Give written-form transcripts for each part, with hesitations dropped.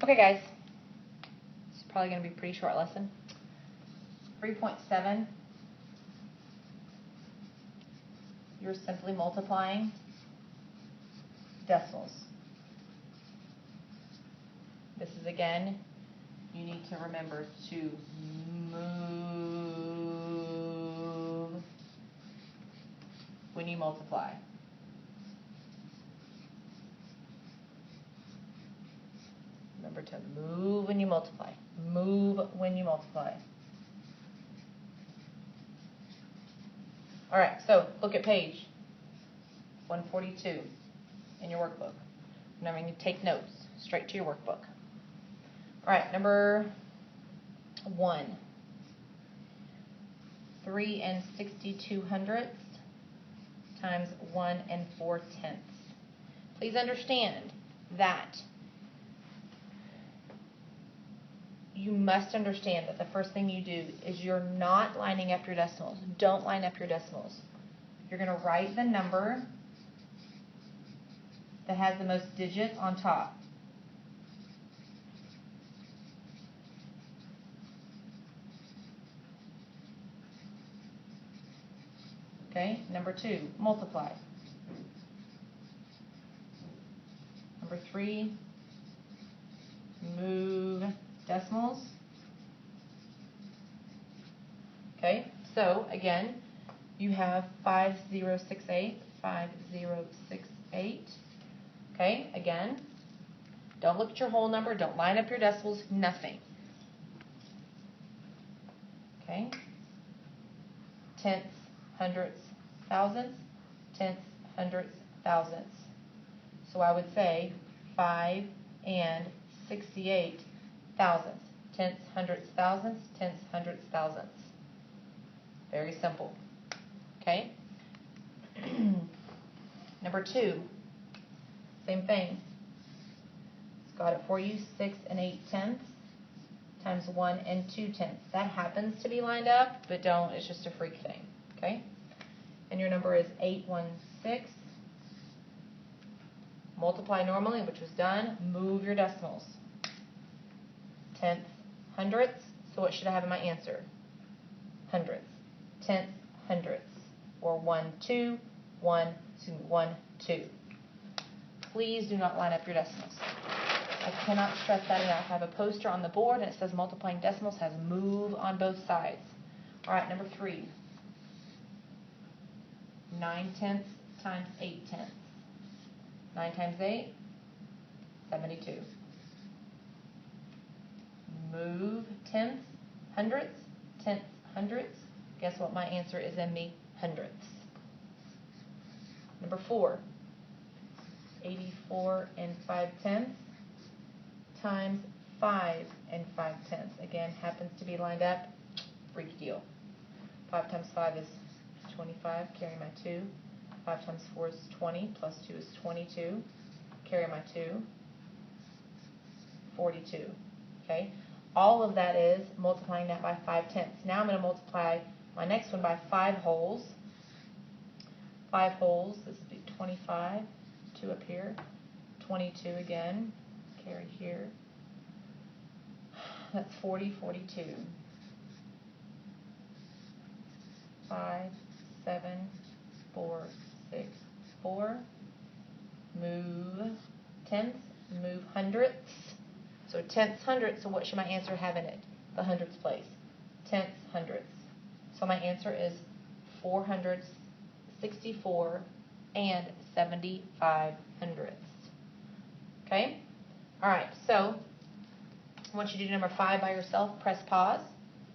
Okay, guys. It's probably going to be a pretty short lesson. 3.7. You're simply multiplying decimals. This is, again, you need to remember to move when you multiply. Remember to move when you multiply. Move when you multiply. All right, so look at page 142 in your workbook. Remember, you take notes straight to your workbook. All right, number 1. 3 62/100 times 1 4/10. Please understand that you must understand that the first thing you do is you're not lining up your decimals. Don't line up your decimals. You're going to write the number that has the most digits on top. Okay, number 2, multiply. Number 3, move decimals. Okay, so again, you have 5068, 5068. Okay, again, don't look at your whole number, don't line up your decimals, nothing. Okay, tenths, hundredths, thousandths, tenths, hundredths, thousandths. So I would say 5 and 68 thousandths. Tenths, hundredths, thousandths, tenths, hundredths, thousandths. Very simple. Okay? Number 2, same thing. It's got it for you, 6 and 8/10 times 1 and 2/10. That happens to be lined up, but don't, it's just a freak thing. Okay? And your number is 816. Multiply normally, which was done. Move your decimals. Tenths, hundredths. So what should I have in my answer? Hundredths. Tenths, hundredths. Or 1, 2, 1, 2. Please do not line up your decimals. I cannot stress that enough. I have a poster on the board and it says multiplying decimals has move on both sides. All right, number 3. 9/10 times 8/10. 9 times 8, 72. Move tenths, hundredths, tenths, hundredths. Guess what my answer is in the hundredths. Number 4. 84 and 5/10 times 5 and 5/10. Again, happens to be lined up. Freaky deal. 5 times 5 is 25. Carry my 2. 5 times 4 is 20. Plus 2 is 22. Carry my 2. 42. Okay? All of that is multiplying that by 5/10. Now I'm going to multiply my next one by 5 wholes. 5 wholes, this would be 25. 2 up here. 22 again. Carry here. That's 40, 42. 5, 7, 4, 6, 4. Move tenths, move hundredths. So tenths, hundredths, so what should my answer have in it? The hundredths place. Tenths, hundredths. So my answer is 464 and 75 hundredths. Okay? All right, so I want you to do number 5 by yourself. Press pause.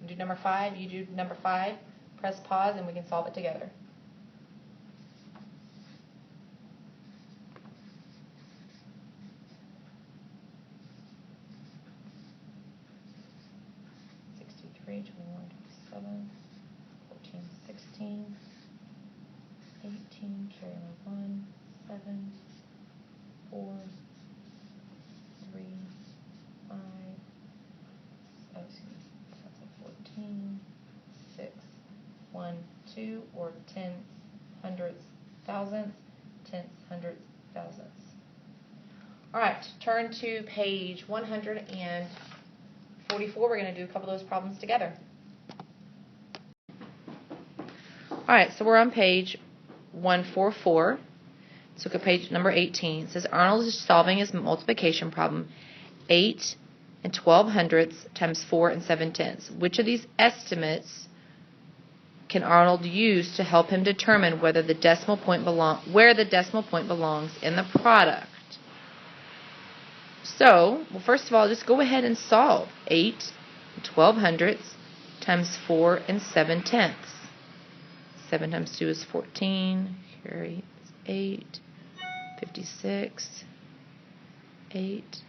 You do number 5, you do number 5. Press pause and we can solve it together. Three, 21, 27, 14, 16, 18, carry my 1, 7, 4, 3, 5, excuse me, that's a 14, 6, 1, 2, or tenths, hundredths, thousandths, tenths, hundredths, thousandths. All right, turn to page 144. We're going to do a couple of those problems together. All right, so we're on page 144. Let's look at page number 18. It says Arnold is solving his multiplication problem 8 and 12/100ths times 4 and 7/10ths. Which of these estimates can Arnold use to help him determine whether the decimal point where the decimal point belongs in the product? So, well, first of all, just go ahead and solve 8 and 12/100ths times 4 and 7/10ths. 7 times 2 is 14. Here is 8. 56. 8.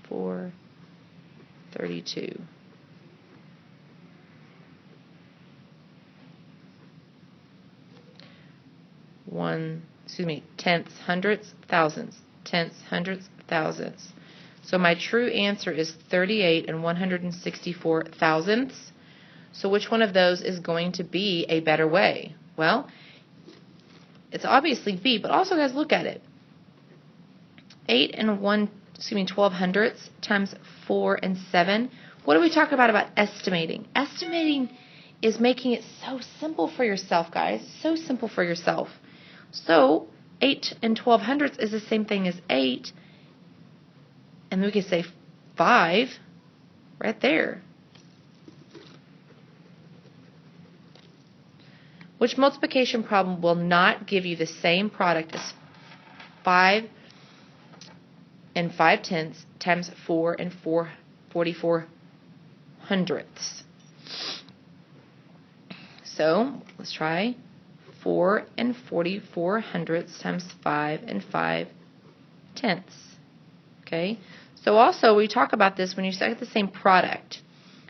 4. 32. Tenths, hundredths, thousandths. Tenths, hundredths, thousandths. So my true answer is 38 and 164 thousandths. So which one of those is going to be a better way? Well, it's obviously B, but also, guys, look at it. 8 and 12/100ths times 4 and 7. What do we talk about estimating? Estimating is making it so simple for yourself, guys. So simple for yourself. So 8 and 12/100ths is the same thing as 8. And we could say 5 right there. Which multiplication problem will not give you the same product as 5 and 5/10ths times 4 and 44/100ths? So let's try 4 and 44/100ths times 5 and 5/10ths. Okay? So also, we talk about this when you set the same product.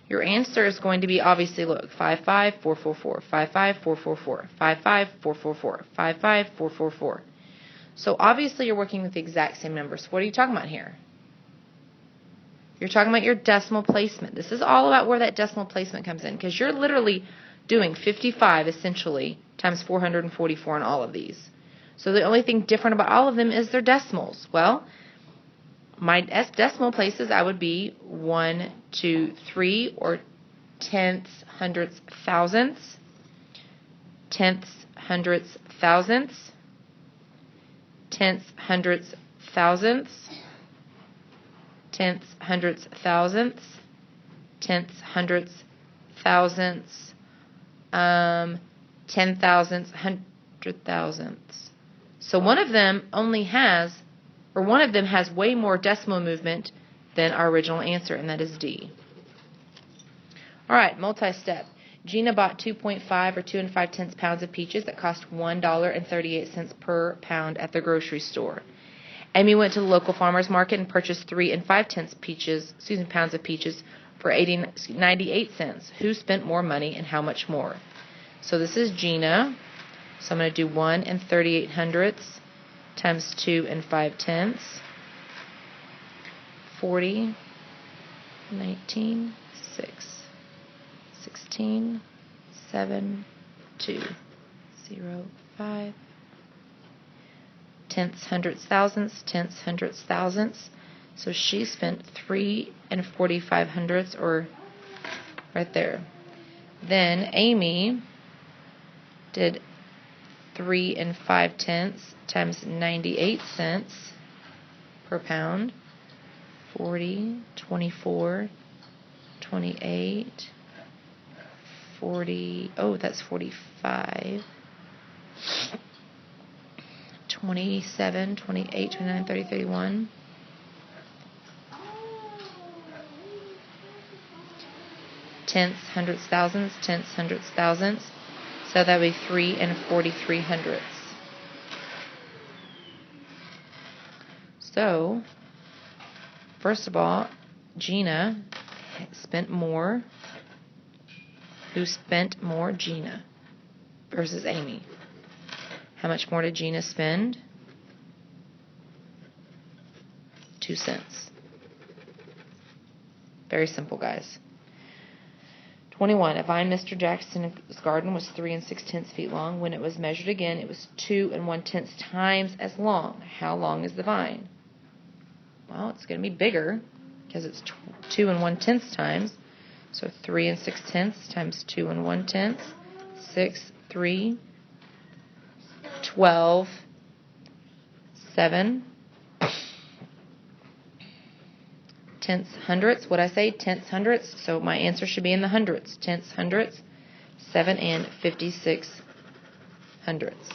Your answer is going to be, obviously, look, 5, 5, 4, 4, 4, 5, 5, 4, 4, 4, 5, 5, 4, 4, 4, 5, 5, 4, 4, 4. So obviously, you're working with the exact same numbers. What are you talking about here? You're talking about your decimal placement. This is all about where that decimal placement comes in, because you're literally doing 55, essentially, times 444 on all of these. So the only thing different about all of them is their decimals. Well, my decimal places, I would be 1, 2, 3, or tenths, hundredths, thousandths. Tenths, hundredths, thousandths. Tenths, hundredths, thousandths. Tenths, hundredths, thousandths. Tenths, hundredths, thousandths. 10 thousandths, 100 thousandths. So one of them has way more decimal movement than our original answer, and that is D. All right, multi-step. Gina bought 2.5 or 2 5/10 pounds of peaches that cost $1.38 per pound at the grocery store. Amy went to the local farmer's market and purchased 3 5/10 pounds of peaches for 98 cents. Who spent more money and how much more? So this is Gina. So I'm going to do 1 38/100ths times 2 5/10. 40, 19, 6, 16, 7, 2, 0, 5. Tenths, hundredths, thousandths. Tenths, hundredths, thousandths. So she spent 3 45/100ths, or right there. Then Amy did 3 5/10 times 98 cents per pound. 40, 24, 28, 40, oh, that's 45, 27, 28, 29, 30, 31. Tenths, hundredths, thousandths. Tenths, hundredths, thousandths. So that would be 3 43/100ths. So, first of all, Gina spent more. Who spent more? Gina versus Amy. How much more did Gina spend? 2 cents. Very simple, guys. 21. A vine Mr. Jackson's garden was 3 6/10 feet long. When it was measured again, it was 2 1/10 times as long. How long is the vine? well, it's going to be bigger because it's 2 1/10 times. So 3 6/10 times 2 1/10. 6, 3, 12, 7. Tenths, hundredths. What I say? Tenths, hundredths. So my answer should be in the hundredths. Tenths, hundredths. 7 56 hundredths.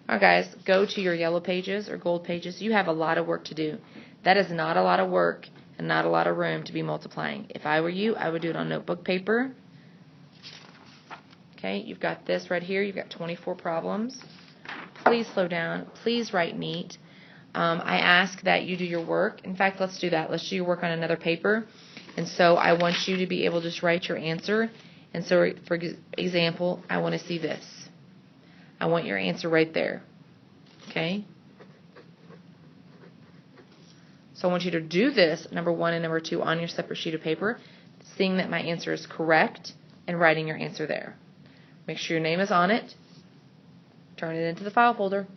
All right, guys, go to your yellow pages or gold pages. You have a lot of work to do. That is not a lot of work and not a lot of room to be multiplying. If I were you, I would do it on notebook paper. Okay, you've got this right here. You've got 24 problems. Please slow down. Please write neat. I ask that you do your work. In fact, let's do that. Let's do your work on another paper. And so I want you to be able to just write your answer. And so, for example, I want to see this. I want your answer right there. Okay? So I want you to do this, number 1 and number 2, on your separate sheet of paper, seeing that my answer is correct, and writing your answer there. Make sure your name is on it. Turn it into the file folder.